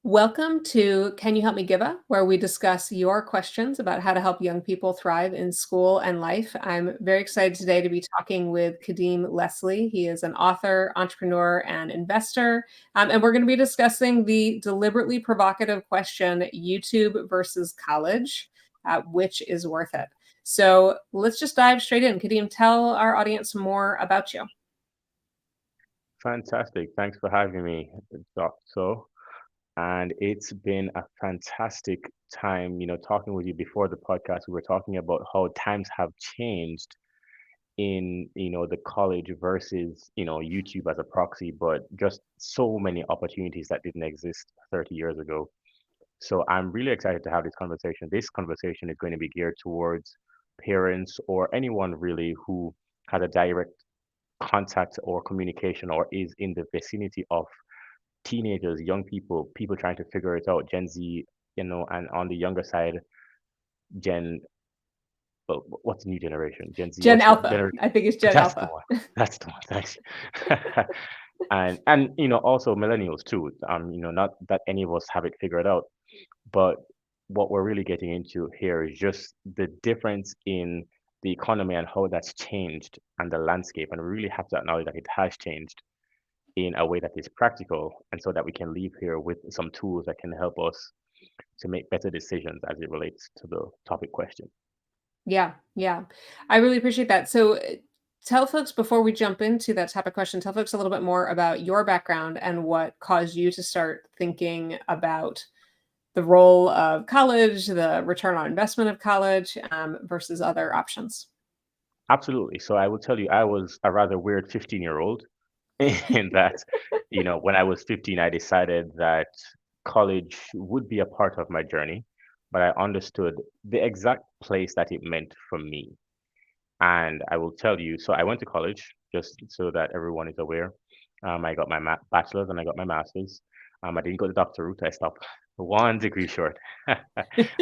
Welcome to Can You Help Me Giva, where we discuss your questions about how to help young people thrive in school and life. I'm very excited today to be talking with Kadeem Leslie. He is an author, entrepreneur, and investor. And we're going to be discussing the deliberately provocative question, YouTube versus college, which is worth it? So let's just dive straight in. Kadeem, tell our audience more about you. Fantastic. Thanks for having me, Dr. And it's been a fantastic time, talking with you before the podcast. We were talking about how times have changed in, the college versus, YouTube as a proxy, but just so many opportunities that didn't exist 30 years ago. So I'm really excited to have this conversation. This conversation is going to be geared towards parents or anyone really who has a direct contact or communication or is in the vicinity of teenagers, young people, people trying to figure it out, Gen Z, and on the younger side, Gen, well, what's the new generation? Gen Z, Gen what's the Alpha. generation? I think it's Gen That's the Alpha. one. That's the one. Thanks. And also millennials too. Not that any of us have it figured out, but what we're really getting into here is just the difference in the economy and how that's changed and the landscape. And we really have to acknowledge that it has changed in a way that is practical and so that we can leave here with some tools that can help us to make better decisions as it relates to the topic question. Yeah, yeah. I really appreciate that. So, tell folks before we jump into that type of question, tell folks a little bit more about your background and what caused you to start thinking about the role of college, the return on investment of college, versus other options. Absolutely. So I will tell you, I was a rather weird 15-year-old in that, when I was 15, I decided that college would be a part of my journey, but I understood the exact place that it meant for me. And I will tell you, so I went to college just so that everyone is aware. I got my bachelor's and I got my master's. I didn't go the doctor route. I stopped one degree short. But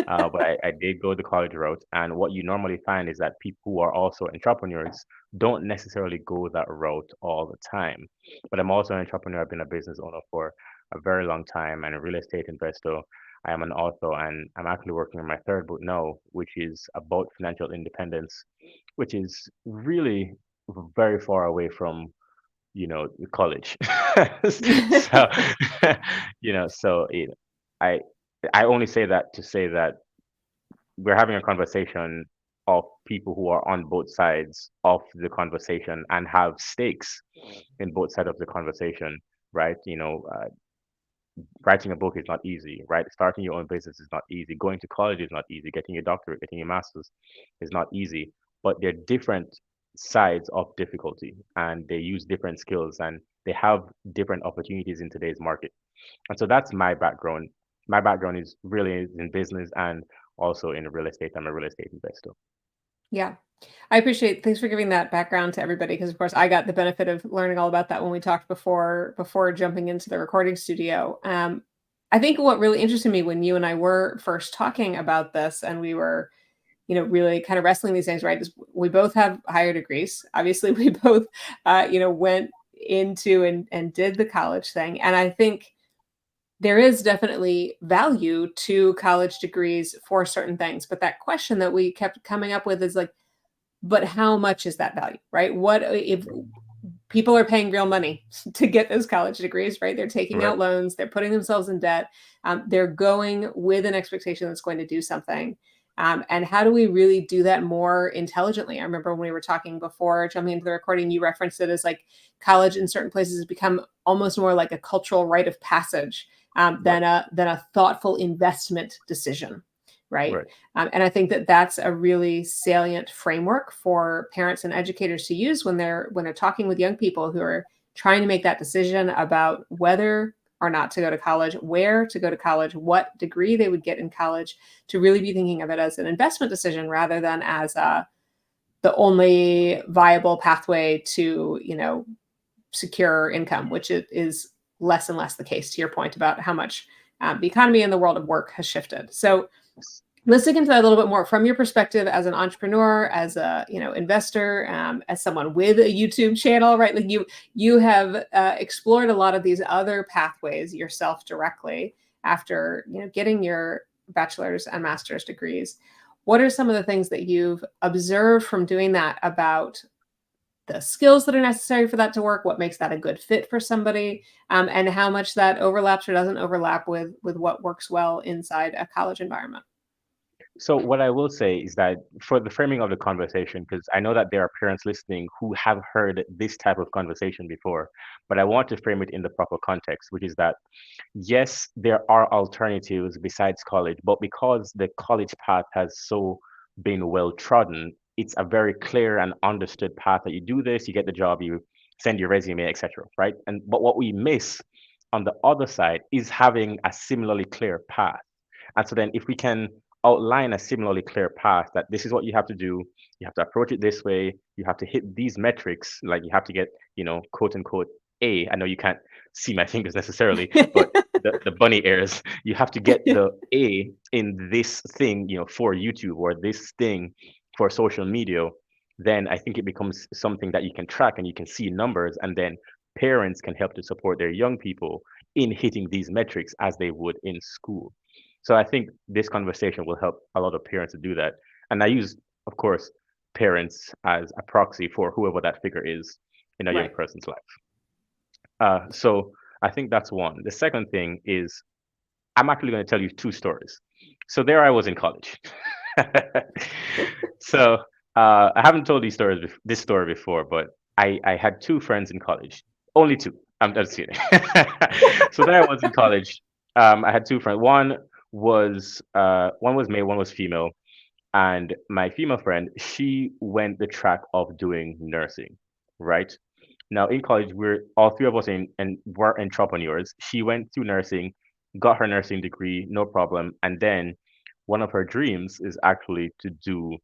I did go the college route. And what you normally find is that people who are also entrepreneurs don't necessarily go that route all the time. But I'm also an entrepreneur. I've been a business owner for a very long time and a real estate investor. I am an author and I'm actually working on my third book now, which is about financial independence, which is really very far away from, college. So, so I I only say that to say that we're having a conversation of people who are on both sides of the conversation and have stakes in both sides of the conversation, right? Writing a book is not easy, right? Starting your own business is not easy. Going to college is not easy. Getting your doctorate, getting your master's is not easy. But they're different sides of difficulty and they use different skills and they have different opportunities in today's market. And so that's my background. My background is really in business and also in real estate. I'm a real estate investor. Yeah. I appreciate thanks for giving that background to everybody because of course I got the benefit of learning all about that when we talked before jumping into the recording studio. I think what really interested me when you and I were first talking about this and we were, really kind of wrestling these things, right? Is we both have higher degrees. Obviously, we both, went into and did the college thing. And I think there is definitely value to college degrees for certain things. But that question that we kept coming up with is like, but how much is that value, right? What if people are paying real money to get those college degrees, right? They're taking Right. out loans, they're putting themselves in debt, they're going with an expectation that's going to do something. And how do we really do that more intelligently? I remember when we were talking before jumping into the recording, you referenced it as like college in certain places has become almost more like a cultural rite of passage Right. than a thoughtful investment decision, right? Right. And I think that that's a really salient framework for parents and educators to use when they're talking with young people who are trying to make that decision about whether or not to go to college, where to go to college, what degree they would get in college, to really be thinking of it as an investment decision rather than as the only viable pathway to secure income, which is less and less the case. To your point about how much the economy and the world of work has shifted. So let's dig into that a little bit more from your perspective as an entrepreneur, as a investor, as someone with a YouTube channel, right? Like you have explored a lot of these other pathways yourself directly. after, getting your bachelor's and master's degrees. What are some of the things that you've observed from doing that about the skills that are necessary for that to work, what makes that a good fit for somebody, and how much that overlaps or doesn't overlap with what works well inside a college environment? So what I will say is that for the framing of the conversation, because I know that there are parents listening who have heard this type of conversation before, but I want to frame it in the proper context, which is that yes, there are alternatives besides college, but because the college path has so been well trodden, it's a very clear and understood path that you do this, you get the job, you send your resume, etc. Right? And but what we miss on the other side is having a similarly clear path. And so then if we can outline a similarly clear path that this is what you have to do, you have to approach it this way, you have to hit these metrics, like you have to get, quote unquote A. I know you can't see my fingers necessarily, but the bunny ears, you have to get the A in this thing, for YouTube or this thing for social media, then I think it becomes something that you can track and you can see numbers, and then parents can help to support their young people in hitting these metrics as they would in school. So I think this conversation will help a lot of parents to do that. And I use, of course, parents as a proxy for whoever that figure is in a young Right. person's life. So I think that's one. The second thing is I'm actually going to tell you two stories. So there I was in college. So I haven't told this story before, but I had two friends in college. Only two. I'm just kidding. So there I was in college. I had two friends. One was male, one was female, and my female friend, she went the track of doing nursing, right? Now in college, we're all three of us in and were entrepreneurs. She went through nursing, got her nursing degree, no problem, and then one of her dreams is actually to do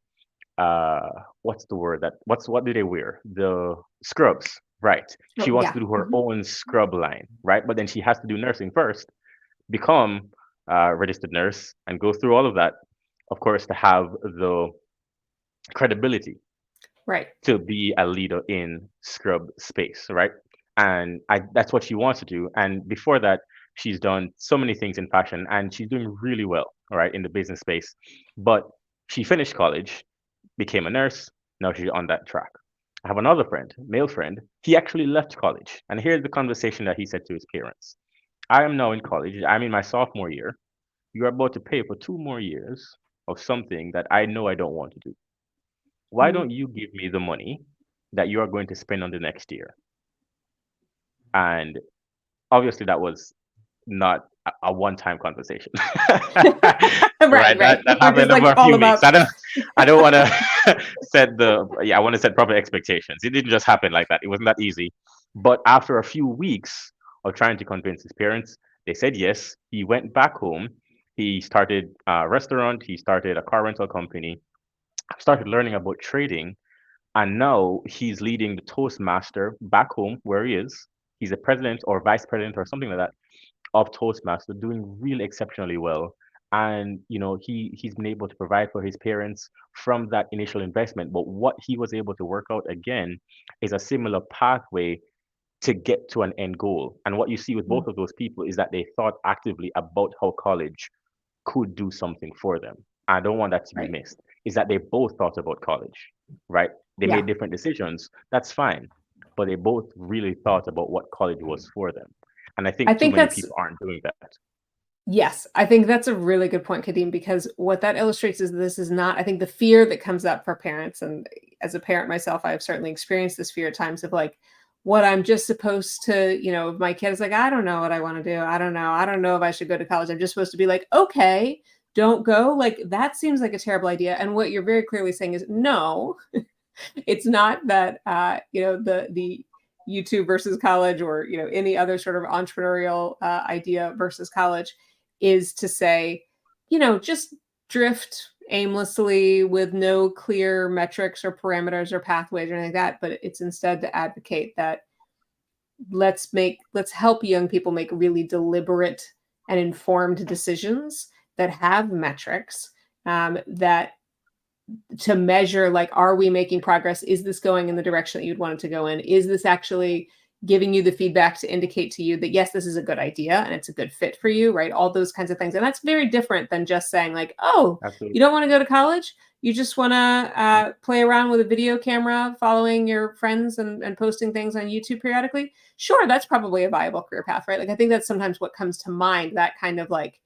uh what's the word that what do they wear? The scrubs, right? She Oh, wants yeah. to do her own scrub line, right? But then she has to do nursing first, become a registered nurse, and go through all of that, of course, to have the credibility Right. to be a leader in scrub space, right? And that's what she wants to do. And before that, she's done so many things in fashion and she's doing really well, all right, in the business space. But she finished college, became a nurse, now she's on that track. I have another friend, male friend, he actually left college. And here's the conversation that he said to his parents. I am now in college, I'm in my sophomore year. You're about to pay for 2 more years of something that I know I don't want to do. Why Mhm. don't you give me the money that you are going to spend on the next year? And obviously, that was not a one-time conversation, Right, right? That right. that We're just happened like over a all few weeks. about I don't want to I want to set proper expectations. It didn't just happen like that. It wasn't that easy. But after a few weeks of trying to convince his parents, they said yes. He went back home. He started a restaurant. He started a car rental company. Started learning about trading, and now he's leading the Toastmaster back home where he is. He's a president or vice president or something like that of Toastmaster, doing really exceptionally well. And he's been able to provide for his parents from that initial investment. But what he was able to work out again is a similar pathway to get to an end goal. And what you see with Mm. both of those people is that they thought actively about how college could do something for them. I don't want that to be Right. missed. Is that they both thought about college, right? They Yeah. made different decisions. That's fine. But they both really thought about what college was for them. And I I think too think many that's people aren't doing that. Yes, I think that's a really good point, Kadeem, because what that illustrates is this is not, I think the fear that comes up for parents, and as a parent myself, I've certainly experienced this fear at times of like, what I'm just supposed to, if my kid is like, I don't know what I want to do. I don't know. I don't know if I should go to college. I'm just supposed to be like, okay, don't go. Like, that seems like a terrible idea. And what you're very clearly saying is, no, it's not that, the YouTube versus college, or any other sort of entrepreneurial idea versus college, is to say, just drift aimlessly with no clear metrics or parameters or pathways or anything like that. But it's instead to advocate that let's help young people make really deliberate and informed decisions that have metrics, that to measure, like, are we making progress? Is this going in the direction that you'd want it to go in? Is this actually, giving you the feedback to indicate to you that, yes, this is a good idea and it's a good fit for you, right? All those kinds of things. And that's very different than just saying, like, oh, you Absolutely. don't want to go to college? You just want to play around with a video camera, following your friends and posting things on YouTube periodically. Sure, that's probably a viable career path, right? Like, I think that's sometimes what comes to mind, that kind of like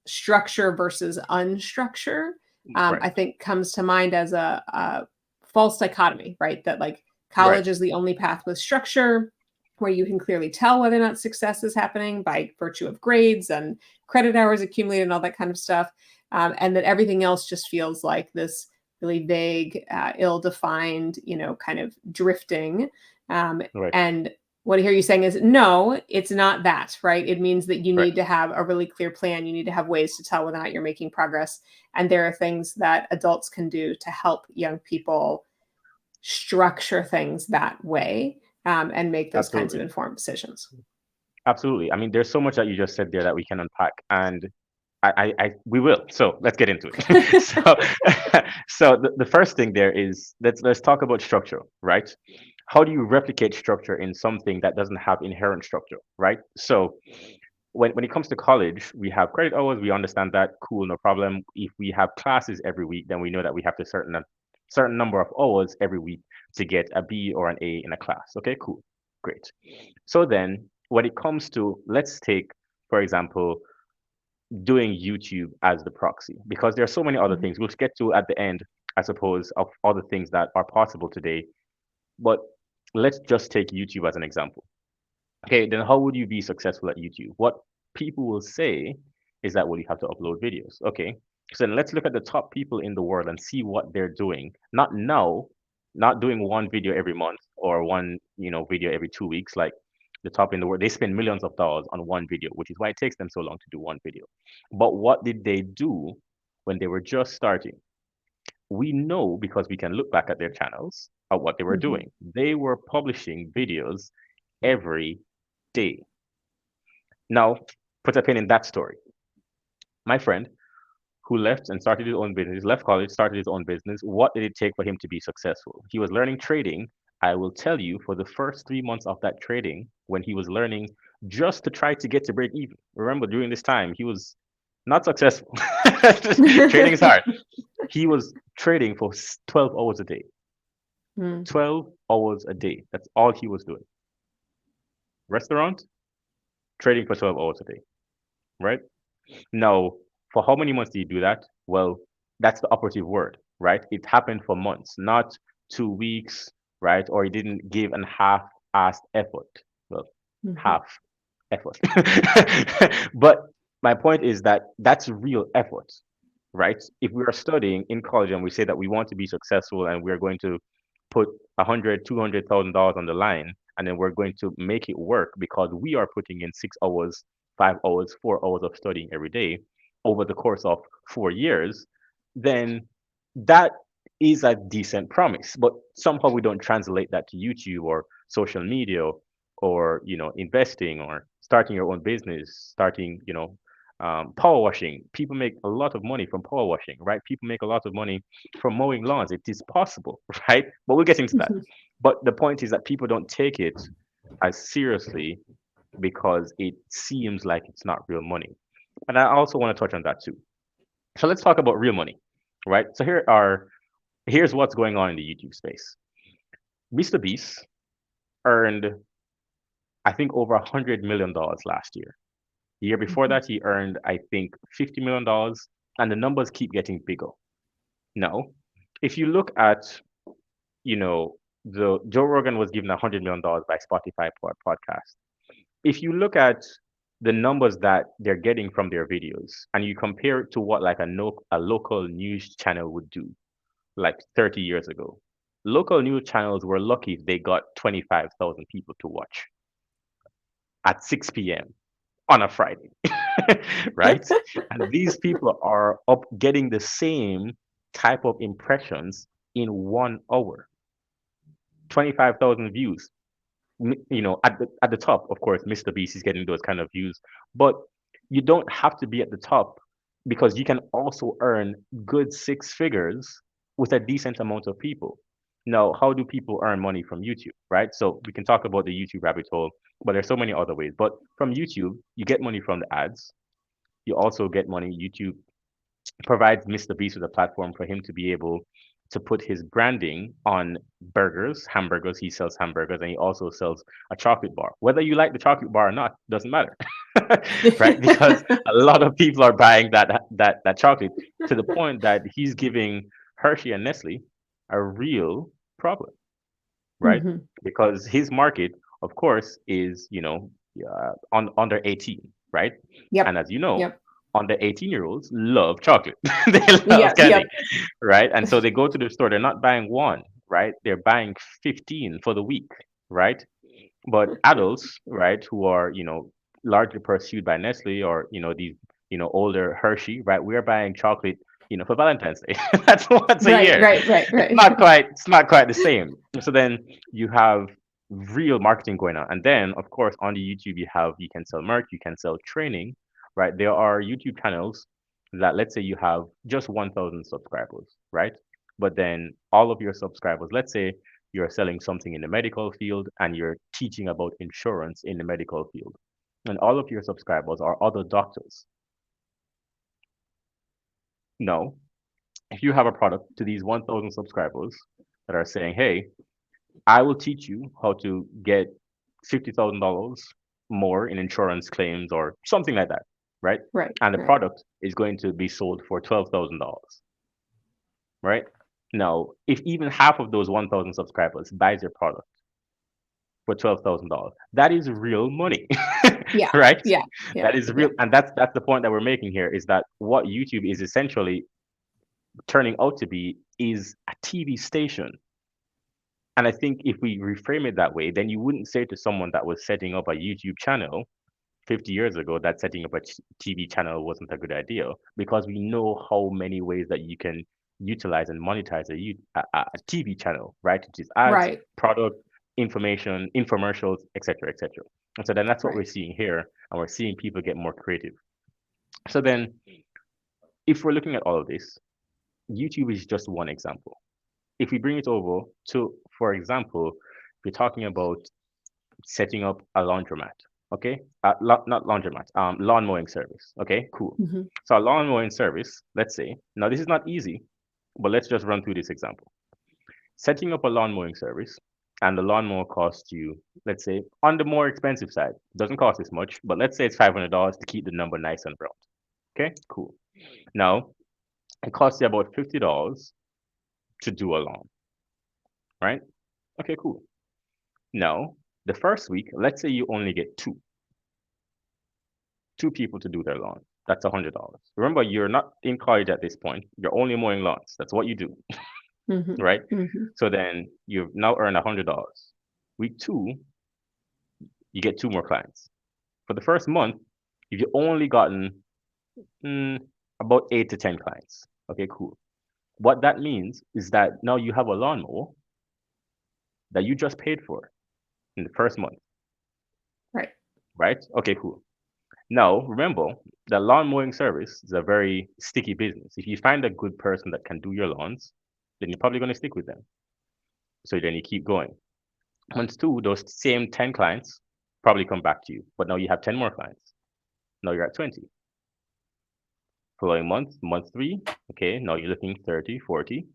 structure versus unstructure, Right. I think comes to mind as a false dichotomy, right? That like Right. college is the only path with structure where you can clearly tell whether or not success is happening by virtue of grades and credit hours accumulated and all that kind of stuff. And that everything else just feels like this really vague, ill-defined, kind of drifting. Right. And what I hear you saying is, no, it's not that, right? It means that you Right. need to have a really clear plan. You need to have ways to tell whether or not you're making progress. And there are things that adults can do to help young people structure things that way, and make those kinds of Absolutely. informed decisions. Absolutely. I mean, there's so much that you just said there that we can unpack, and we will. So let's get into it. So, so the first thing there is, let's talk about structure, right? How do you replicate structure in something that doesn't have inherent structure, right? So when it comes to college, we have credit hours. We understand that, cool, no problem. If we have classes every week, then we know that we have to certain number of hours every week to get a B or an A in a class. Okay, cool, great. So then, when it comes to, let's take, for example, doing YouTube as the proxy, because there are so many other Mhm. things we'll get to at the end, I suppose, of other things that are possible today. But let's just take YouTube as an example. Okay, then how would you be successful at YouTube? What people will say is that, well, you have to upload videos. Okay, so then let's look at the top people in the world and see what they're doing. Not now, not doing one video every month or one, video every 2 weeks. Like the top in the world, they spend millions of dollars on one video, which is why it takes them so long to do one video. But what did they do when they were just starting? We know because we can look back at their channels at what they were Mhm. doing. They were publishing videos every day. Now, put a pin in that story. My friend who left and started his own business, left college, started his own business. What did it take for him to be successful? He was learning trading. I will tell you, for the first 3 months of that trading, when he was learning just to try to get to break even. Remember, during this time, he was not successful. Trading is hard. He was trading for 12 hours a day. Mm. 12 hours a day. That's all he was doing. Restaurant, trading for 12 hours a day, right? Now, for how many months did you do that? Well, that's the operative word, right? It happened for months, not 2 weeks, right? Or he didn't give an half-assed effort. Well, Mhm. half effort. But my point is that that's real effort, right? If we are studying in college and we say that we want to be successful and we're going to put 100, $200,000 on the line, and then we're going to make it work because we are putting in 6 hours, 5 hours, 4 hours of studying every day over the course of 4 years, then that is a decent promise. But somehow we don't translate that to YouTube or social media or investing or starting your own business, starting power washing. People make a lot of money from power washing, right? People make a lot of money from mowing lawns. It is possible, right? But we'll get into that. Mhm. But the point is that people don't take it as seriously because it seems like it's not real money. And I also want to touch on that too. So let's talk about real money, right? So here's what's going on in the YouTube space. Mr. Beast earned, I think, over $100 million last year. The year before Mhm. that, he earned, I think, $50 million, and the numbers keep getting bigger. Now, if you look at, the Joe Rogan was given $100 million by Spotify podcast. If you look at the numbers that they're getting from their videos, and you compare it to what like a local news channel would do, like 30 years ago, local news channels were lucky if they got 25,000 people to watch at 6 p.m. on a Friday, right? And these people are up getting the same type of impressions in 1 hour, 25,000 views. At the top, of course, Mr. Beast is getting those kind of views, but you don't have to be at the top because you can also earn good six figures with a decent amount of people. Now, how do people earn money from YouTube, right? So we can talk about the YouTube rabbit hole, but there's so many other ways. But from YouTube, you get money from the ads. You also get money. YouTube provides Mr. Beast with a platform for him to be able to put his branding on burgers, hamburgers. He sells hamburgers, and he also sells a chocolate bar. Whether you like the chocolate bar or not doesn't matter, right? Because a lot of people are buying that chocolate to the point that he's giving Hershey and Nestle a real problem, right? Hmm. Because his market, of course, is on under 18, right? And Yep. as you know, Yep. under 18-year-olds love chocolate. They love Yep. candy, Yep. right? And so they go to the store. They're not buying one, right? They're buying 15 for the week, right? But adults, right, who are largely pursued by Nestle or these older Hershey, right? We're buying chocolate, for Valentine's Day. That's once a Right. year. Right. Right. It's Right. not quite it's not quite the same. So then you have real marketing going on, and then of course on the YouTube you can sell merch, you can sell training, right? There are YouTube channels that, let's say you have just 1,000 subscribers, right? But then all of your subscribers, let's say you're selling something in the medical field and you're teaching about insurance in the medical field. And all of your subscribers are other doctors. No, if you have a product to these 1,000 subscribers that are saying, hey, I will teach you how to get $50,000 more in insurance claims or something like that, right? Right. And the Right. product is going to be sold for $12,000, right? Now, if even half of those 1,000 subscribers buys your product for $12,000. That is real money, Yeah. right? Yeah. Yeah. That is Yeah. real, and that's the point that we're making here is that what YouTube is essentially turning out to be is a TV station. And I think if we reframe it that way, then you wouldn't say to someone that was setting up a YouTube channel 50 years ago that setting up a TV channel wasn't a good idea because we know how many ways that you can utilize and monetize a TV channel, right? Which is ads, Right. product, information, infomercials, etc., etc. And so then that's what we're Right. seeing here, and we're seeing people get more creative. So then, if we're looking at all of this, YouTube is just one example. If we bring it over to, for example, we're talking about setting up a laundromat. Okay, not laundromat, lawn mowing service. Okay, cool. Hmm. So a lawn mowing service, let's say, now this is not easy, but let's just run through this example. Setting up a lawn mowing service, and the lawnmower costs you, let's say, on the more expensive side, doesn't cost this much, but let's say it's $500 to keep the number nice and round. Okay, cool. Now it costs you about $50 to do a lawn, right? Okay, cool. Now the first week, let's say you only get two people to do their lawn. That's $100. Remember, you're not in college at this point. You're only mowing lawns. That's what you do, Hmm. right? Hmm. So then you've now earned $100. Week two, you get two more clients. For the first month, you've only gotten mm, about 8 to 10 clients. Okay, cool. What that means is that now you have a lawnmower that you just paid for in the first month, Right. right? Okay, cool. Now, remember, the lawn mowing service is a very sticky business. If you find a good person that can do your lawns, then you're probably going to stick with them. So then you keep going. Month two, those same 10 clients probably come back to you, but now you have 10 more clients. Now you're at 20. Following month, month three, okay, now you're looking 30, 40.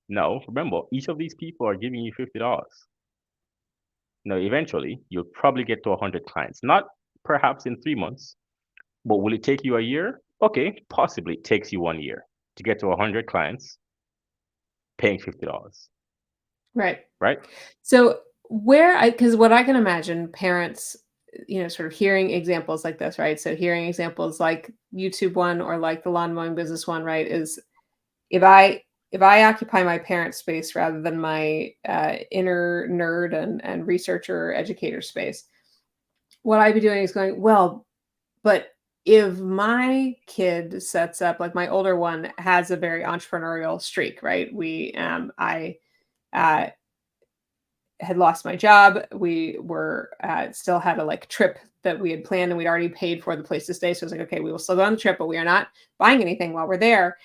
Now, remember, each of these people are giving you $50. Now, eventually, you'll probably get to 100 clients. Not perhaps in 3 months, but will it take you a year? Okay, possibly it takes you 1 year to get to 100 clients paying $50, Right. right? So because what I can imagine parents, sort of hearing examples like this, right? So hearing examples like YouTube one or like the lawn mowing business one, right? Is if I occupy my parent space rather than my inner nerd and researcher educator space, what I'd be doing is going, well, but if my kid sets up, like my older one has a very entrepreneurial streak, right? I uh, had lost my job. We were still had a like trip that we had planned and we'd already paid for the place to stay. So I was like, okay, we will still go on the trip, but we are not buying anything while we're there.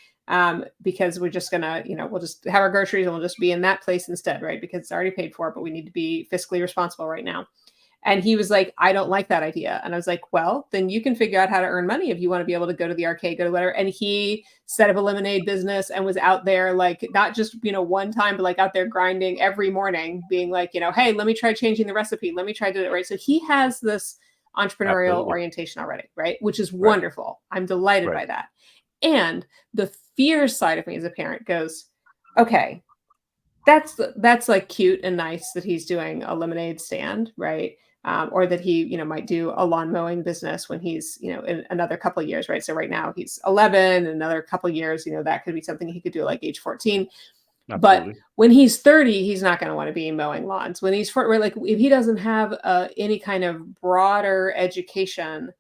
because we're just gonna, we'll just have our groceries and we'll just be in that place instead, right? Because it's already paid for, but we need to be fiscally responsible right now. And he was like, I don't like that idea. And I was like, well, then you can figure out how to earn money if you want to be able to go to the arcade, go to whatever. And he set up a lemonade business and was out there, like, not just, one time, but like out there grinding every morning, being like, hey, let me try changing the recipe. Let me try to do it right. So he has this entrepreneurial Absolutely. orientation already, right? Which is Right. wonderful. I'm delighted Right. by that. And the fear side of me as a parent goes, okay, that's like cute and nice that he's doing a lemonade stand, right? Or that he, might do a lawn mowing business when he's, in another couple of years, right? So right now he's 11, another couple of years, that could be something he could do like age 14. But Absolutely. when he's 30, he's not going to want to be mowing lawns. When he's like, if he doesn't have any kind of broader education,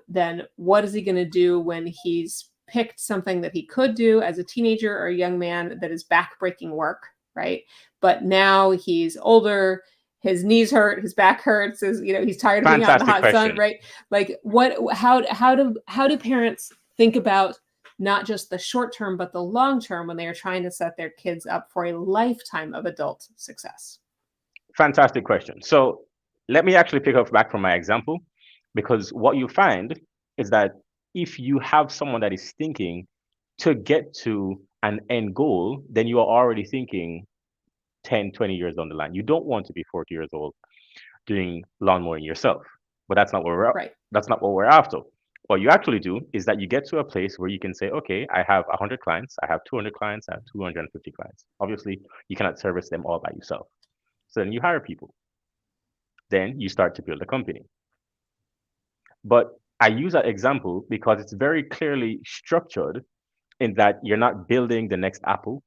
then what is he going to do when he's picked something that he could do as a teenager or a young man that is backbreaking work, right? But now he's older, his knees hurt, his back hurts, he's tired of being out in the Fantastic hot sun, question. right? Like how do parents think about not just the short term, but the long term when they are trying to set their kids up for a lifetime of adult success? Fantastic question. So let me actually pick up back from my example, because what you find is that if you have someone that is thinking to get to an end goal, then you are already thinking 10, 20 years down the line. You don't want to be 40 years old doing lawn mowing yourself, but Right. that's not what we're after. What you actually do is that you get to a place where you can say, okay, I have 100 clients, I have 200 clients, I have 250 clients. Obviously, you cannot service them all by yourself. So then you hire people. Then you start to build a company. But I use that example because it's very clearly structured in that you're not building the next Apple,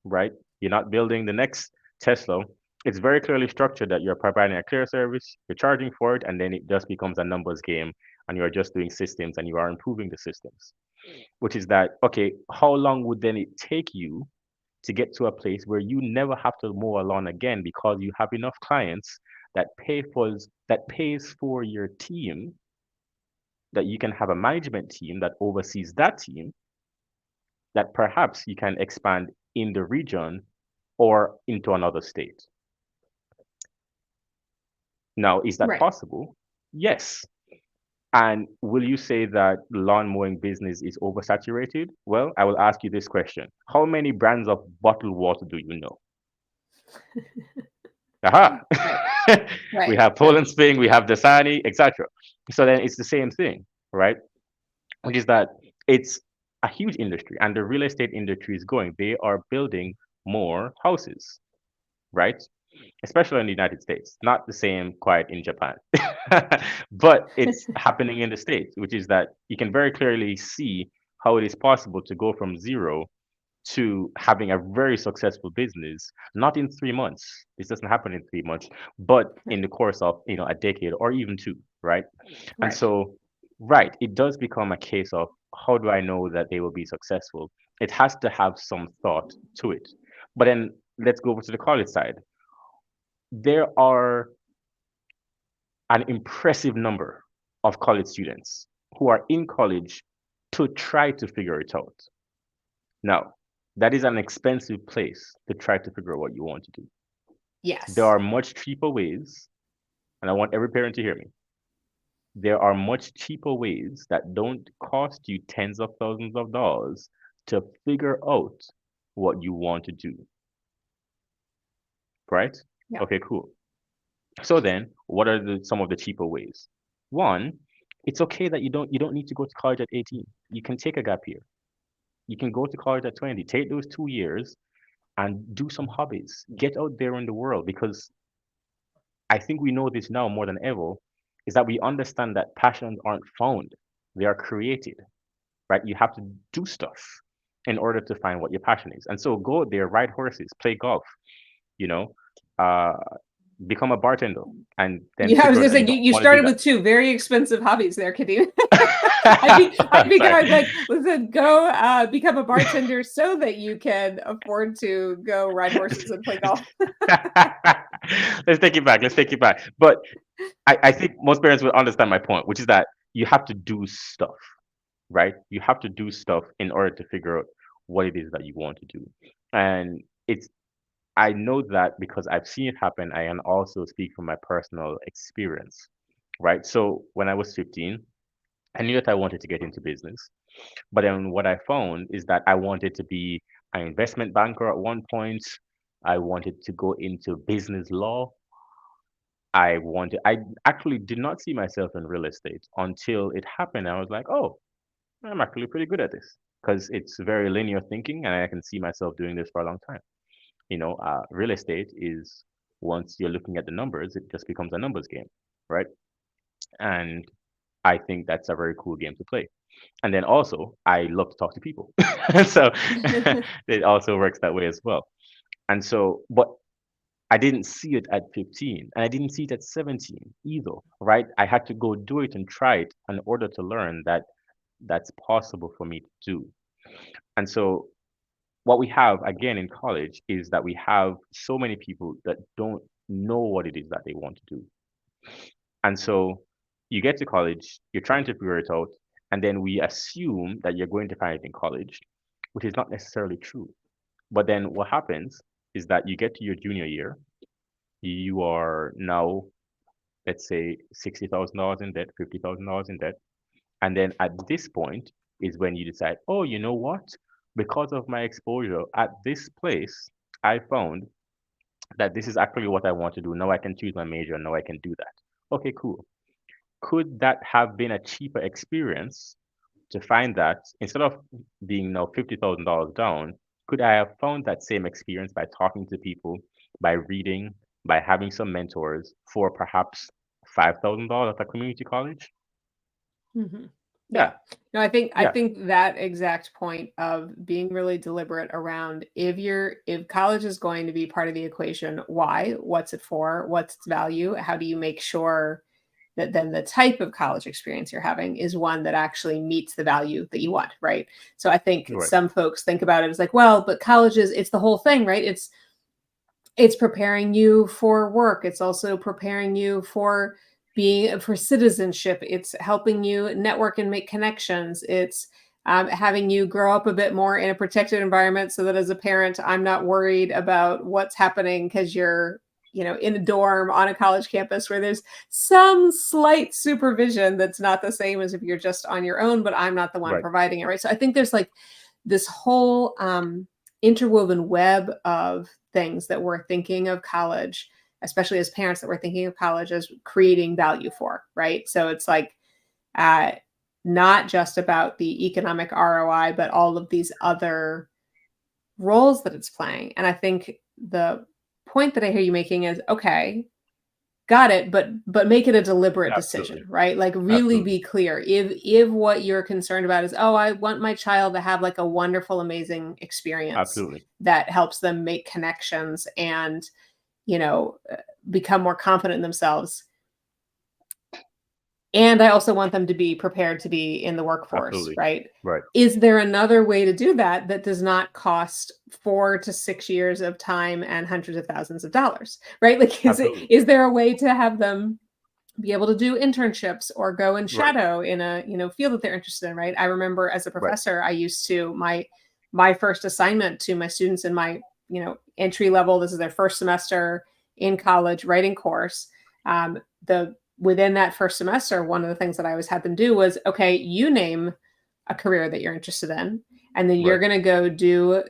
right? You're not building the next Tesla. It's very clearly structured that you're providing a clear service, you're charging for it, and then it just becomes a numbers game and you're just doing systems and you are improving the systems. Which is that, okay, how long would then it take you to get to a place where you never have to mow a lawn again because you have enough clients that pays for your team, that you can have a management team that oversees that team, that perhaps you can expand in the region or into another state. Now, is that Right. possible? Yes. And will you say that lawn mowing business is oversaturated? Well, I will ask you this question. How many brands of bottled water do you know? Aha. Right. We Right. have Right. Poland Spring, we have Dasani, etc. So then it's the same thing, right? Which is that it's a huge industry and the real estate industry is going. They are building more houses, right? Especially in the United States. Not the same quite in Japan. But it's happening in the States, which is that you can very clearly see how it is possible to go from zero to having a very successful business, not in 3 months. This doesn't happen in 3 months, but in the course of a decade or even two, right? And Right. so, right, it does become a case of how do I know that they will be successful? It has to have some thought to it. But then let's go over to the college side. There are an impressive number of college students who are in college to try to figure it out. Now, that is an expensive place to try to figure out what you want to do. There Yes. are much cheaper ways, and I want every parent to hear me. There are much cheaper ways that don't cost you tens of thousands of dollars to figure out what you want to do, right? Yeah. Okay, cool. So then, what are some of the cheaper ways? One, it's okay that you don't need to go to college at 18. You can take a gap year. You can go to college at 20. Take those 2 years and do some hobbies. Get out there in the world because I think we know this now more than ever, is that we understand that passions aren't found, they are created, right? You have to do stuff in order to find what your passion is. And so go out there, ride horses, play golf, you know, uh, become a bartender, and then Yeah, I was figure out gonna that say you you, don't you want to do started that. with two very expensive hobbies there, Kadeem. I'd be Sorry. going like, listen, go become a bartender so that you can afford to go ride horses and play golf. Let's take it back. Let's take it back. But I think most parents will understand my point, which is that you have to do stuff, right? You have to do stuff in order to figure out what it is that you want to do. And it's I know that because I've seen it happen. I can also speak from my personal experience, right? So when I was 15, I knew that I wanted to get into business. But then what I found is that I wanted to be an investment banker at one point. I wanted to go into business law. I actually did not see myself in real estate until it happened. I was like, oh, I'm actually pretty good at this because it's very linear thinking and I can see myself doing this for a long time. Real estate is once you're looking at the numbers, it just becomes a numbers game, right? And I think that's a very cool game to play. And then also, I love to talk to people. So it also works that way as well. And so, but I didn't see it at 15 and I didn't see it at 17 either, right? I had to go do it and try it in order to learn that that's possible for me to do. And so what we have again in college is that we have so many people that don't know what it is that they want to do. And so you get to college, you're trying to figure it out, and then we assume that you're going to find it in college, which is not necessarily true. But then what happens is that you get to your junior year, you are now, let's say, $60,000 in debt, $50,000 in debt. And then at this point is when you decide, oh, you know what? Because of my exposure at this place, I found that this is actually what I want to do. Now I can choose my major. Now I can do that. Okay, cool. Could that have been a cheaper experience to find that instead of being now $50,000 down, could I have found that same experience by talking to people, by reading, by having some mentors for perhaps $5,000 at a community college? hmm Yeah, Yeah. No, I yeah, think that exact point of being really deliberate around if college is going to be part of the equation, why? What's it for? What's its value? How do you make sure that then the type of college experience you're having is one that actually meets the value that you want, right? So I think right, some folks think about it as like, well, but colleges, it's the whole thing, right? It's preparing you for work. It's also preparing you for being for citizenship. It's helping you network and make connections. It's having you grow up a bit more in a protected environment so that as a parent, I'm not worried about what's happening because you're, in a dorm on a college campus where there's some slight supervision that's not the same as if you're just on your own, but I'm not the one right, providing it, right? So I think there's like this whole interwoven web of things that we're thinking of college, especially as parents, that we're thinking of college as creating value for, right? So it's like uh, not just about the economic ROI, but all of these other roles that it's playing. And I think the point that I hear you making is okay, got it, but make it a deliberate decision, absolutely, right? Like really absolutely, be clear. If what you're concerned about is, oh, I want my child to have like a wonderful, amazing experience absolutely, that helps them make connections and, you know, uh, become more confident in themselves. And I also want them to be prepared to be in the workforce, absolutely, right? right, Is there another way to do that that does not cost 4 to 6 years of time and hundreds of thousands of dollars, right? Like, absolutely, is there a way to have them be able to do internships or go and right, shadow in a, field that they're interested in, right? I remember as a right, professor, I used to my first assignment to my students in my, entry level, this is their first semester in college writing course. The Within that first semester, one of the things that I always had them do was, okay, you name a career that you're interested in, and then you're right, going to go do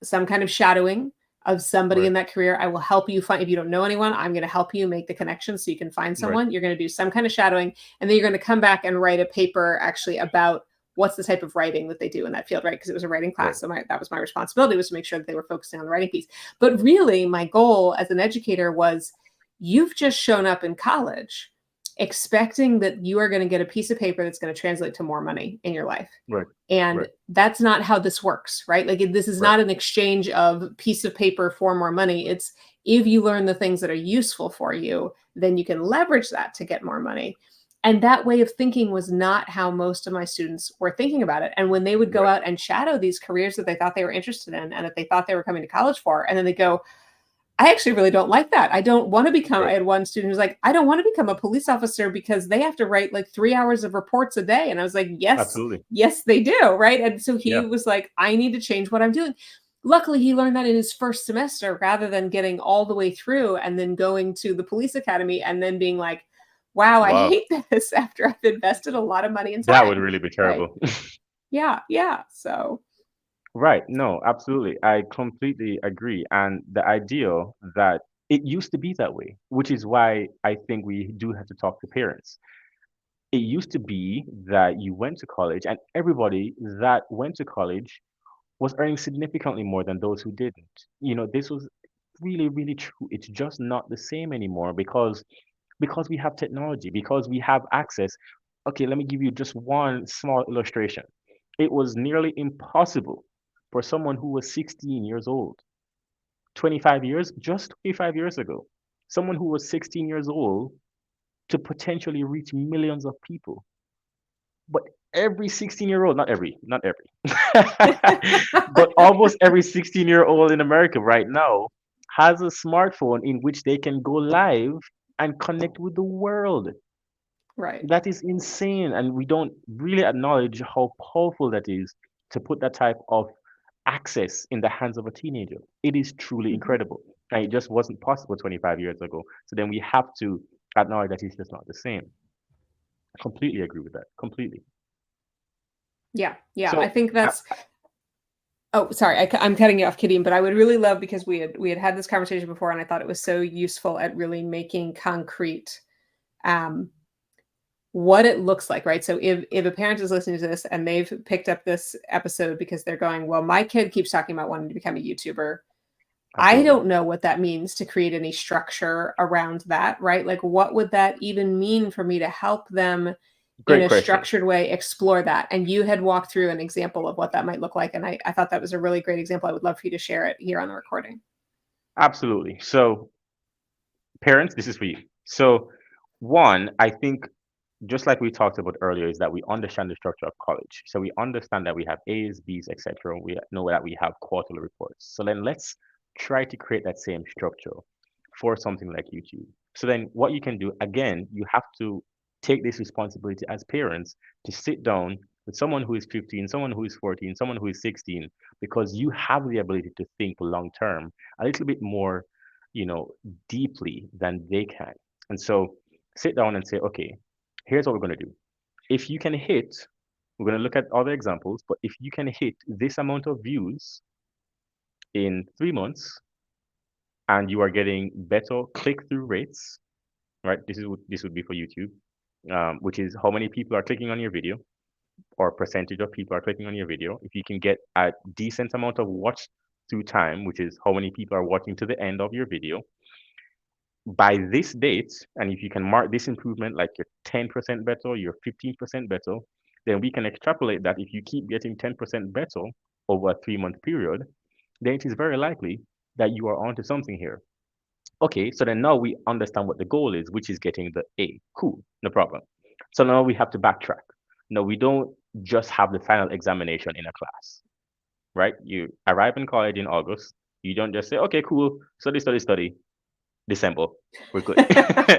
some kind of shadowing of somebody right, in that career. I will help you find, if you don't know anyone, I'm going to help you make the connections so you can find right, someone. You're going to do some kind of shadowing, and then you're going to come back and write a paper actually about what's the type of writing that they do in that field, right? Because it was a writing right, class. So that was my responsibility, was to make sure that they were focusing on the writing piece. But really, my goal as an educator was, you've just shown up in college expecting that you are going to get a piece of paper that's going to translate to more money in your life. right, And right, that's not how this works, right? Like, this is right, not an exchange of piece of paper for more money. It's, if you learn the things that are useful for you, then you can leverage that to get more money. And that way of thinking was not how most of my students were thinking about it. And when they would go right, out and shadow these careers that they thought they were interested in and that they thought they were coming to college for, and then they go, I actually really don't like that. I don't want to become, I Right. had one student who's like, I don't want to become a police officer because they have to write like 3 hours of reports a day. And I was like, yes, Absolutely. yes, they do. Right. And so he Yeah. was like, I need to change what I'm doing. Luckily, he learned that in his first semester rather than getting all the way through and then going to the police academy and then being like, wow, I Wow. hate this after I've invested a lot of money and That would time. really be Right. terrible. Yeah. Yeah. So, Right. No, absolutely. I completely agree. And the idea that it used to be that way, which is why I think we do have to talk to parents. It used to be that you went to college and everybody that went to college was earning significantly more than those who didn't. This was really, really true. It's just not the same anymore because we have technology, because we have access. Okay, let me give you just one small illustration. It was nearly impossible for someone who was 16 years old, 25 years, just 25 years ago, someone who was 16 years old to potentially reach millions of people. But every 16-year-old, not every, but almost every 16-year-old in America right now has a smartphone in which they can go live and connect with the world. right. That is insane. And we don't really acknowledge how powerful that is to put that type of access in the hands of a teenager. It is truly Mhm. incredible. And it just wasn't possible 25 years ago. So then we have to acknowledge that it's just not the same. Completely agree with that. Completely. Yeah. Yeah. I So, think that's, oh, sorry, I'm cutting you off, kidding, but I would really love because we had this conversation before, and I thought it was so useful at really making concrete um, what it looks like, right? So if a parent is listening to this and they've picked up this episode because they're going, well, my kid keeps talking about wanting to become a YouTuber. I absolutely. don't know what that means to create any structure around that, right? Like, what would that even mean for me to help them in Great a question. structured way explore that? And you had walked through an example of what that might look like. And I thought that was a really great example. I would love for you to share it here on the recording. Absolutely. So, parents, this is for you. So, one, I think just like we talked about earlier, is that we understand the structure of college. So we understand that we have A's, B's, etc. We know that we have quarterly reports. So then let's try to create that same structure for something like YouTube. So then what you can do, again, you have to take this responsibility as parents to sit down with someone who is 15, someone who is 14, someone who is 16, because you have the ability to think long term a little bit more, you know, deeply than they can. And so sit down and say, okay, here's what we're going to do. If you can hit, we're going to look at other examples, but if you can hit this amount of views in 3 months and you are getting better click-through rates, right? This would be for YouTube, which is how many people are clicking on your video or percentage of people are clicking on your video. If you can get a decent amount of watch through time, which is how many people are watching to the end of your video, by this date, and if you can mark this improvement like you're 10% better, you're 15% better, then we can extrapolate that if you keep getting 10% better over a 3 month period, then it is very likely that you are onto something here. Okay, so then now we understand what the goal is, which is getting the A. Cool, no problem. So now we have to backtrack. No, we don't just have the final examination in a class, right? You arrive in college in August. You don't just say, okay, cool, study, study, study. December, we're good.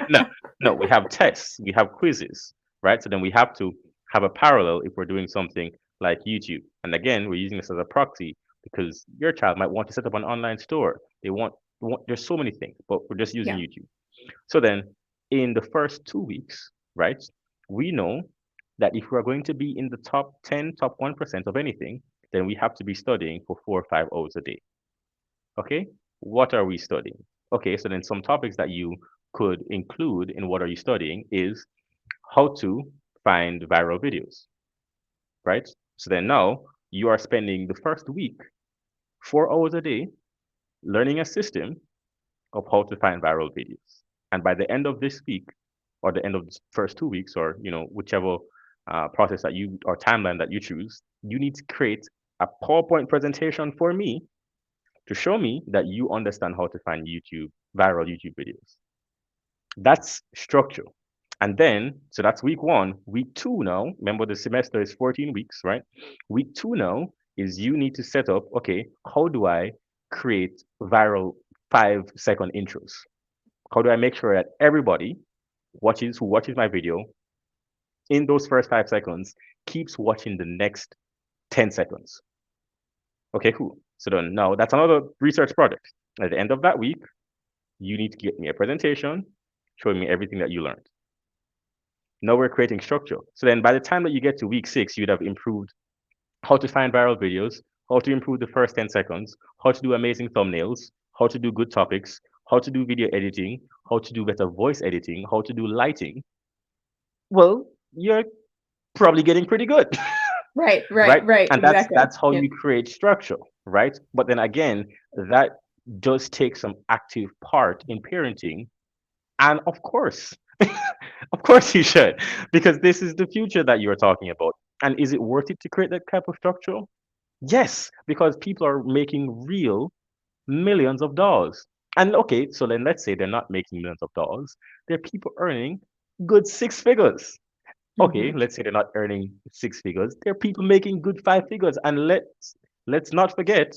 No, no, we have tests, we have quizzes, right? So then we have to have a parallel if we're doing something like YouTube. And again, we're using this as a proxy because your child might want to set up an online store. There's so many things, but we're just using Yeah. YouTube. So then in the first 2 weeks, right, we know that if we're going to be in the top 10, top 1% of anything, then we have to be studying for 4 or 5 hours a day. Okay, what are we studying? Okay, so then some topics that you could include in what are you studying is how to find viral videos, right? So then now you are spending the first week, 4 hours a day, learning a system of how to find viral videos. And by the end of this week, or the end of the first 2 weeks, or whichever process that you or timeline that you choose, you need to create a PowerPoint presentation for me to show me that you understand how to find viral YouTube videos. That's structure. And then, so that's week one. Week two now, remember the semester is 14 weeks, right? Week two now is you need to set up, okay, how do I create viral 5-second intros? How do I make sure that everybody who watches my video in those first 5 seconds keeps watching the next 10 seconds? Okay, cool. So then now that's another research project. At the end of that week, you need to get me a presentation showing me everything that you learned. Now we're creating structure. So then by the time that you get to week 6, you'd have improved how to find viral videos, how to improve the first 10 seconds, how to do amazing thumbnails, how to do good topics, how to do video editing, how to do better voice editing, how to do lighting. Well, you're probably getting pretty good. Right, right, Right? right, And that's exactly. that's how Yeah. you create structure, right? But then again, that does take some active part in parenting. And of course, of course you should, because this is the future that you're talking about. And is it worth it to create that type of structure? Yes, because people are making real millions of dollars. And okay, so then let's say they're not making millions of dollars. They're people earning good 6 figures. Okay, Hmm. let's say they're not earning 6 figures. There are people making good 5 figures. And let's not forget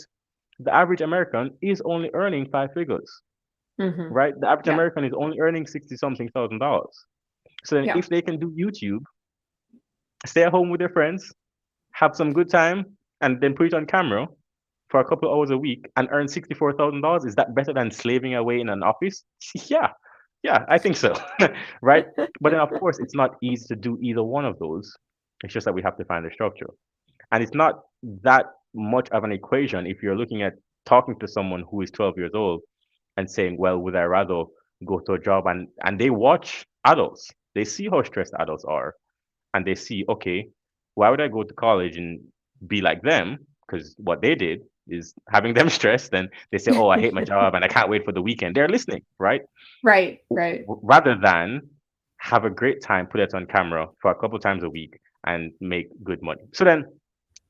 the average American is only earning 5 figures, Hmm. right? The average Yeah. American is only earning 60 something thousand dollars. So then Yeah. if they can do YouTube, stay at home with their friends, have some good time, and then put it on camera for a couple of hours a week and earn $64,000, is that better than slaving away in an office? Yeah, yeah, I think so. Right? But then, of course, it's not easy to do either one of those. It's just that we have to find a structure. And it's not that much of an equation if you're looking at talking to someone who is 12 years old and saying, well, would I rather go to a job, and they watch adults, they see how stressed adults are, and they see, okay, why would I go to college and be like them? Because what they did is having them stressed, and they say, oh, I hate my job and I can't wait for the weekend. They're listening, right? Right, right. Rather than have a great time, put it on camera for a couple times a week and make good money. So then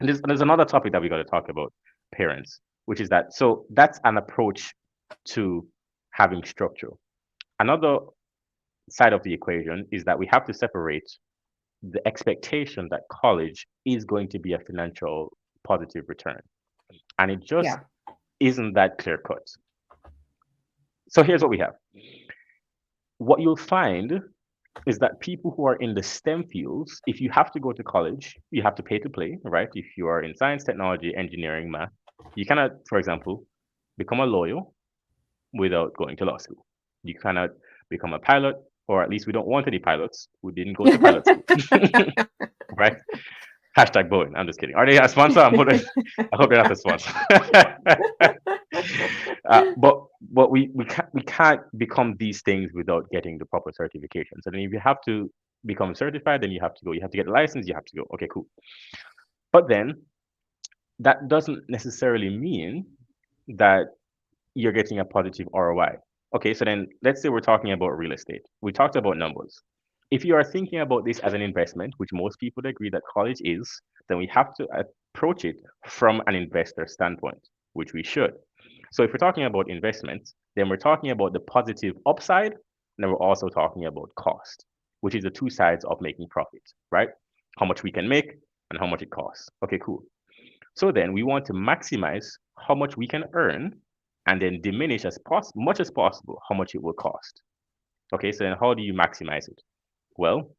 there's another topic that we got to talk about, parents, which is that, so that's an approach to having structure. Another side of the equation is that we have to separate the expectation that college is going to be a financial positive return. And it just Yeah. isn't that clear cut. So here's what we have. What you'll find is that people who are in the STEM fields, if you have to go to college, you have to pay to play, right? If you are in science, technology, engineering, math, you cannot, for example, become a lawyer without going to law school. You cannot become a pilot, or at least we don't want any pilots who didn't go to pilot school, right? Hashtag Boeing. I'm just kidding. Are they a sponsor? I hope they're not a sponsor. But we can't become these things without getting the proper certifications. And if you have to become certified, then you have to go. You have to get a license. You have to go. Okay, cool. But then that doesn't necessarily mean that you're getting a positive ROI. Okay, so then let's say we're talking about real estate. We talked about numbers. If you are thinking about this as an investment, which most people agree that college is, then we have to approach it from an investor standpoint, which we should. So if we're talking about investments, then we're talking about the positive upside, and then we're also talking about cost, which is the two sides of making profit, right? How much we can make and how much it costs. Okay, cool. So then we want to maximize how much we can earn and then diminish as much as possible how much it will cost. Okay, so then how do you maximize it? Well,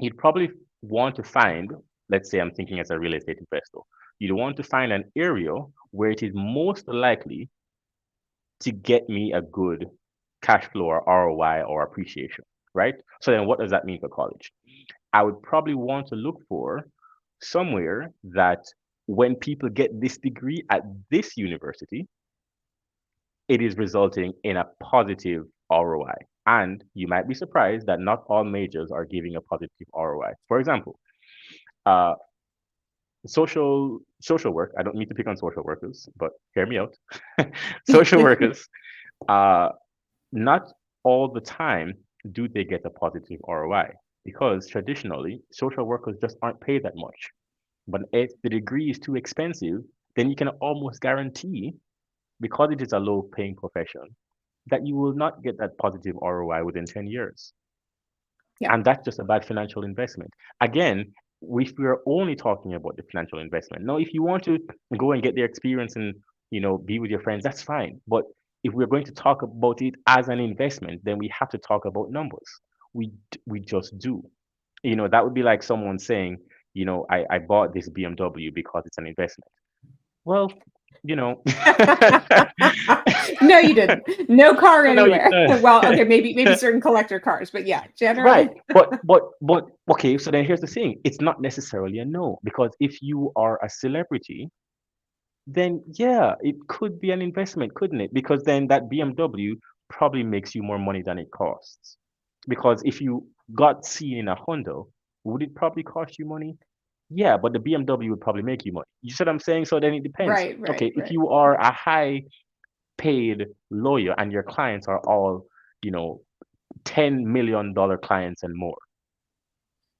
you'd probably want to find, let's say I'm thinking as a real estate investor, you'd want to find an area where it is most likely to get me a good cash flow or ROI or appreciation, right? So then what does that mean for college? I would probably want to look for somewhere that when people get this degree at this university, it is resulting in a positive ROI. And you might be surprised that not all majors are giving a positive ROI. For example, uh, social work. I don't mean to pick on social workers, but hear me out. Social workers, uh, not all the time do they get a positive ROI because traditionally social workers just aren't paid that much. But if the degree is too expensive, then you can almost guarantee, because it is a low paying profession, that you will not get that positive ROI within 10 years. Yeah. And that's just a bad financial investment. Again, if we're only talking about the financial investment. Now, if you want to go and get the experience and be with your friends, that's fine. But if we're going to talk about it as an investment, then we have to talk about numbers. We just do. That would be like someone saying, I bought this BMW because it's an investment. Well, you know, No, you didn't. No car no, you anywhere. don't. Well, okay, maybe certain collector cars, but yeah, Right. generally. But okay, so then here's the thing. It's not necessarily a no, because if you are a celebrity, then yeah, it could be an investment, couldn't it? Because then that BMW probably makes you more money than it costs. Because if you got seen in a Honda, would it probably cost you money? Yeah, but the BMW would probably make you money. You see what I'm saying? So then it depends. Right, right, Okay, if right. you are a high paid lawyer and your clients are all, you know, $10 million clients and more,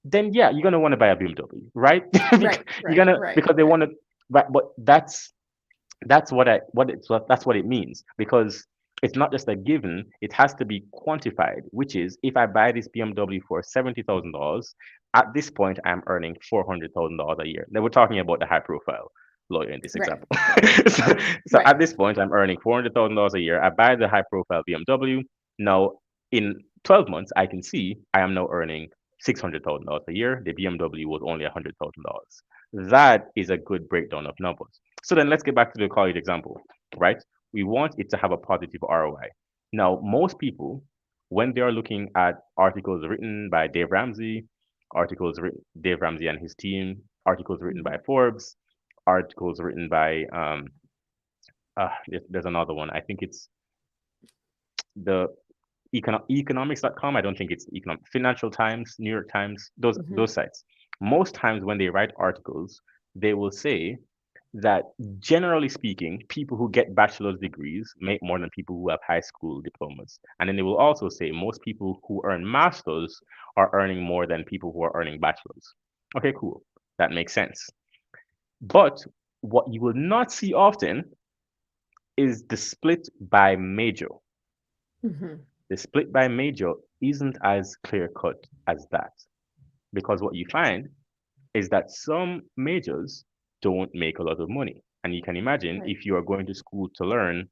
then yeah, you're gonna want to buy a BMW, right? Right, You're right, gonna, right, because they right. want to, but that's what it means, because it's not just a given, it has to be quantified, which is, if I buy this BMW for $70,000, at this point I'm earning $400,000 a year. Now we're talking about the high profile lawyer in this Right, example. so, so right. at this point I'm earning $400,000 a year. I buy the high profile BMW. Now in 12 months I can see I am now earning $600,000 a year. The BMW was only $100,000. That is a good breakdown of numbers. So then let's get back to the college example, right? We want it to have a positive ROI. Now, most people, when they are looking at articles written by Dave Ramsey, Dave Ramsey and his team, articles written Mhm, by Forbes, articles written by there's another one. I think it's the economics.com. I don't think it's Financial Times, New York Times, those mhm. those sites. Most times when they write articles, they will say that, generally speaking, people who get bachelor's degrees make more than people who have high school diplomas. And then they will also say most people who earn masters are earning more than people who are earning bachelors. Okay, cool. That makes sense. But what you will not see often is the split by major. Mhm. The split by major isn't as clear cut as that, because what you find is that some majors don't make a lot of money. And you can imagine, Right. if you are going to school to learn,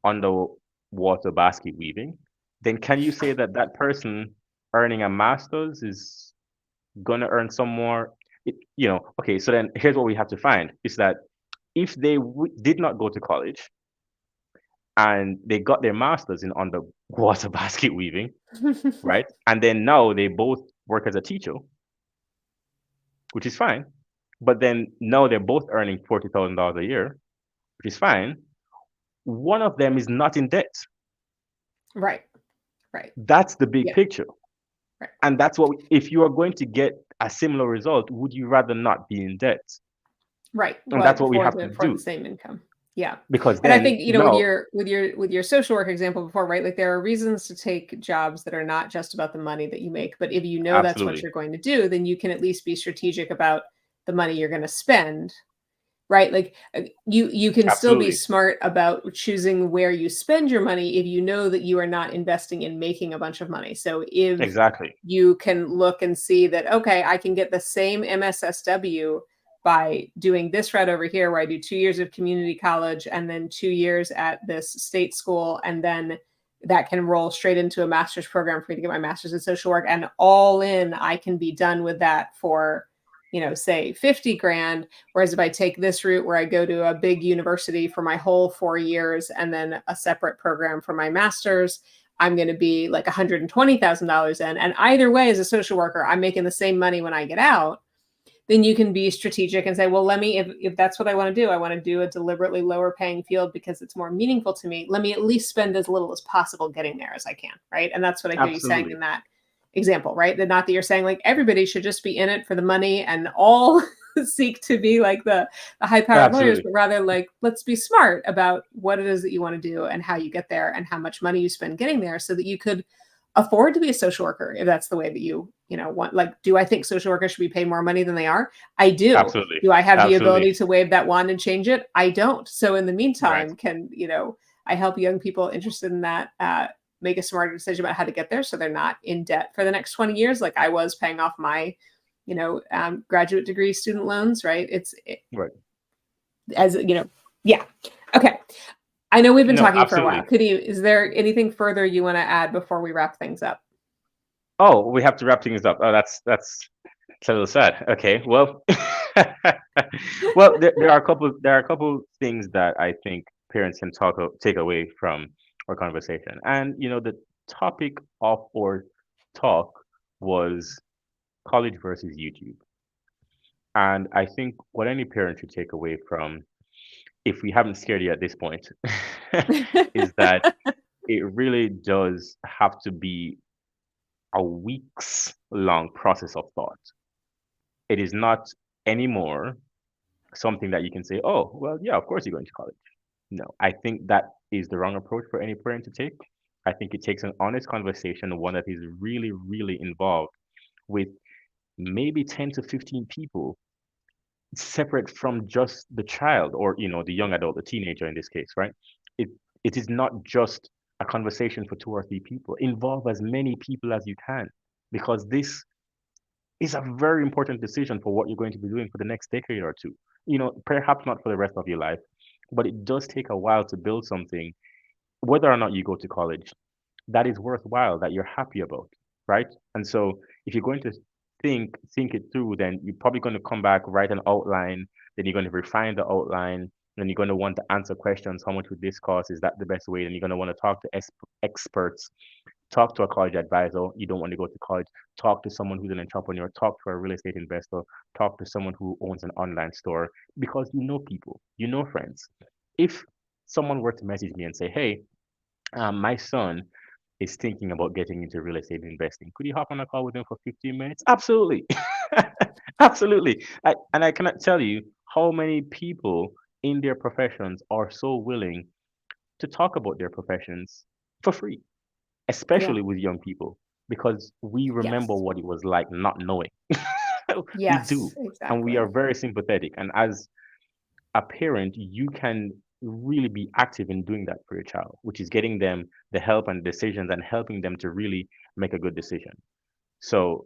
underwater basket weaving, then can you say that that person earning a master's is gonna earn some more? Okay, so then here's what we have to find is that if they did not go to college and they got their masters in underwater basket weaving, right? And then now they both work as a teacher, which is fine. But then now they're both earning $40,000 a year, which is fine. One of them is not in debt. Right, right. That's the big Yeah, picture. right. And that's if you are going to get a similar result, would you rather not be in debt? Right. And that's What what we for have to the do. same income. Yeah. Because And I then, think, with no, your social work example before, right? Like there are reasons to take jobs that are not just about the money that you make, but if you know that's what absolutely, you're going to do, then you can at least be strategic about the money you're going to spend, right? Like you can still be absolutely, smart about choosing where you spend your money if you know that you are not investing in making a bunch of money. So if exactly, you can look and see that, okay, I can get the same MSSW by doing this route over here, where I do 2 years of community college and then 2 years at this state school, and then that can roll straight into a master's program for me to get my master's in social work, and all in I can be done with that for, say 50 grand. Whereas if I take this route where I go to a big university for my whole 4 years and then a separate program for my master's, I'm going to be like $120,000 in. And either way, as a social worker, I'm making the same money when I get out. Then you can be strategic and say, well, let me, if that's what I want to do, I want to do a deliberately lower paying field because it's more meaningful to me. Let me at least spend as little as possible getting there as I can. Right. And that's what I hear you saying absolutely, in that example, right? That not that you're saying like everybody should just be in it for the money and all seek to be like the high powered lawyers, absolutely, but rather like, let's be smart about what it is that you want to do and how you get there and how much money you spend getting there so that you could afford to be a social worker if that's the way that you want. Like, do I think social workers should be paid more money than they are? I do. absolutely, Do I have the absolutely, ability to wave that wand and change it? I don't. So in the right, meantime, can I help young people interested in that make a smarter decision about how to get there so they're not in debt for the next 20 years like I was paying off my graduate degree student loans, right? right. As yeah. Okay. I know we've been No, talking for a while. absolutely. Is there anything further you want to add before we wrap things up? Oh, we have to wrap things up. Oh, that's it's a little sad. Okay, well, well, there are a couple things that I think parents can take away from our conversation, and the topic of our talk was college versus YouTube, and I think what any parent should take away from, if we haven't scared you at this point, is that it really does have to be a weeks long process of thought. It is not anymore something that you can say, oh, well, yeah, of course you're going to college. No, I think that is the wrong approach for any parent to take. I think it takes an honest conversation, one that is really, really involved with maybe 10 to 15 people separate from just the child or, the young adult, the teenager in this case, right? It it is not just a conversation for two or three people. Involve as many people as you can because this is a very important decision for what you're going to be doing for the next decade or two. Perhaps not for the rest of your life, but it does take a while to build something, whether or not you go to college, that is worthwhile, that you're happy about, right? And so if you're going to think it through, then you're probably going to come back, write an outline, then you're going to refine the outline, then you're going to want to answer questions. How much would this cost? Is that the best way? Then you're going to want to talk to experts, talk to a college advisor. You don't want to go to college. Talk to someone who's an entrepreneur. Talk to a real estate investor. Talk to someone who owns an online store because you know people, you know friends. If someone were to message me and say, "Hey, my son is thinking about getting into real estate investing. Could you hop on a call with him for 15 minutes?" Absolutely. Absolutely. And I cannot tell you how many people in their professions are so willing to talk about their professions for free, Yeah. especially with young people, because we remember Yes. what it was like not knowing. We do. Yes, And we are exactly. very sympathetic. And as a parent, you can really be active in doing that for your child, which is getting them the help and decisions and helping them to really make a good decision. So,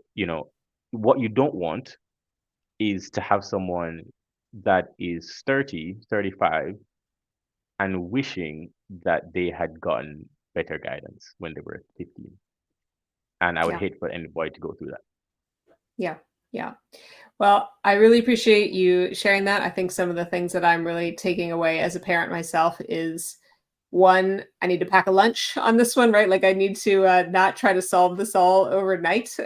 what you don't want is to have someone that is 30, 35, and wishing that they had gotten better guidance when they were 15. And I would Yeah. hate for anybody to go through that. Yeah. Yeah. Well, I really appreciate you sharing that. I think some of the things that I'm really taking away as a parent myself is one, I need to pack a lunch on this one, right? Like I need to not try to solve this all overnight.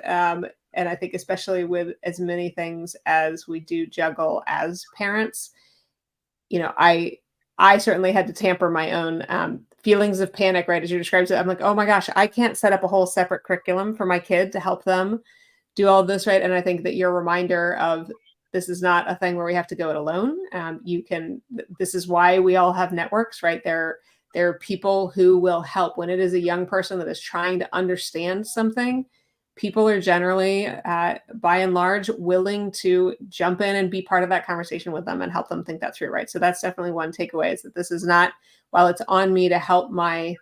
And I think especially with as many things as we do juggle as parents, I certainly had to tamper my own feelings of panic, right? As you described it, I'm like, oh my gosh, I can't set up a whole separate curriculum for my kid to help them do all of this, right? And I think that your reminder of this is not a thing where we have to go it alone. This is why we all have networks, right? There are people who will help when it is a young person that is trying to understand something. People are generally, by and large, willing to jump in and be part of that conversation with them and help them think that through, right? So that's definitely one takeaway is that this is not, while it's on me to help my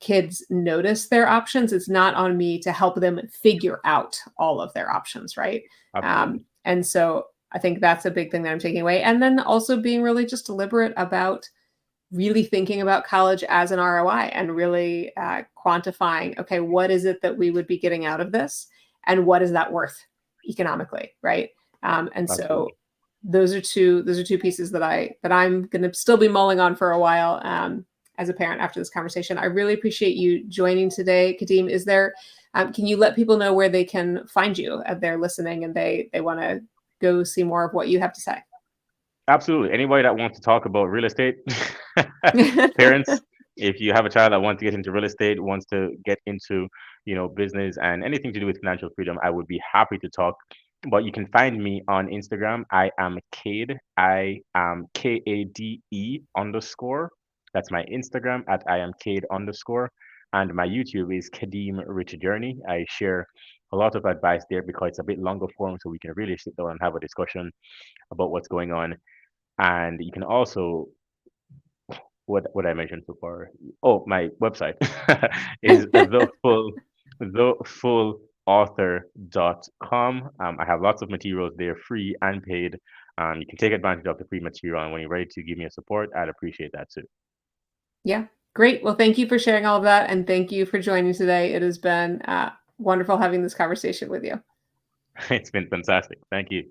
kids notice their options, it's not on me to help them figure out all of their options, right? Absolutely. And so I think that's a big thing that I'm taking away. And then also being really just deliberate about really thinking about college as an ROI and really quantifying, okay, what is it that we would be getting out of this? And what is that worth economically, right? And so Absolutely. those are two pieces that I'm going to still be mulling on for a while as a parent after this conversation. I really appreciate you joining today, Kadeem. Can you let people know where they can find you if they're listening and they want to go see more of what you have to say? Absolutely. Anybody that wants to talk about real estate, parents, if you have a child that wants to get into real estate, wants to get into, business and anything to do with financial freedom, I would be happy to talk. But you can find me on Instagram. I am Cade. I am KADE underscore. That's my Instagram at I am Cade underscore. And my YouTube is Kadeem Rich Journey. I share a lot of advice there because it's a bit longer form, so we can really sit down and have a discussion about what's going on. And you can also, what I mentioned so far. Oh, my website is thefulauthor.com. I have lots of materials there, free and paid. You can take advantage of the free material, and when you're ready to give me a support, I'd appreciate that too. Yeah. Great. Well, thank you for sharing all of that, and thank you for joining today. It has been wonderful having this conversation with you. It's been fantastic. Thank you.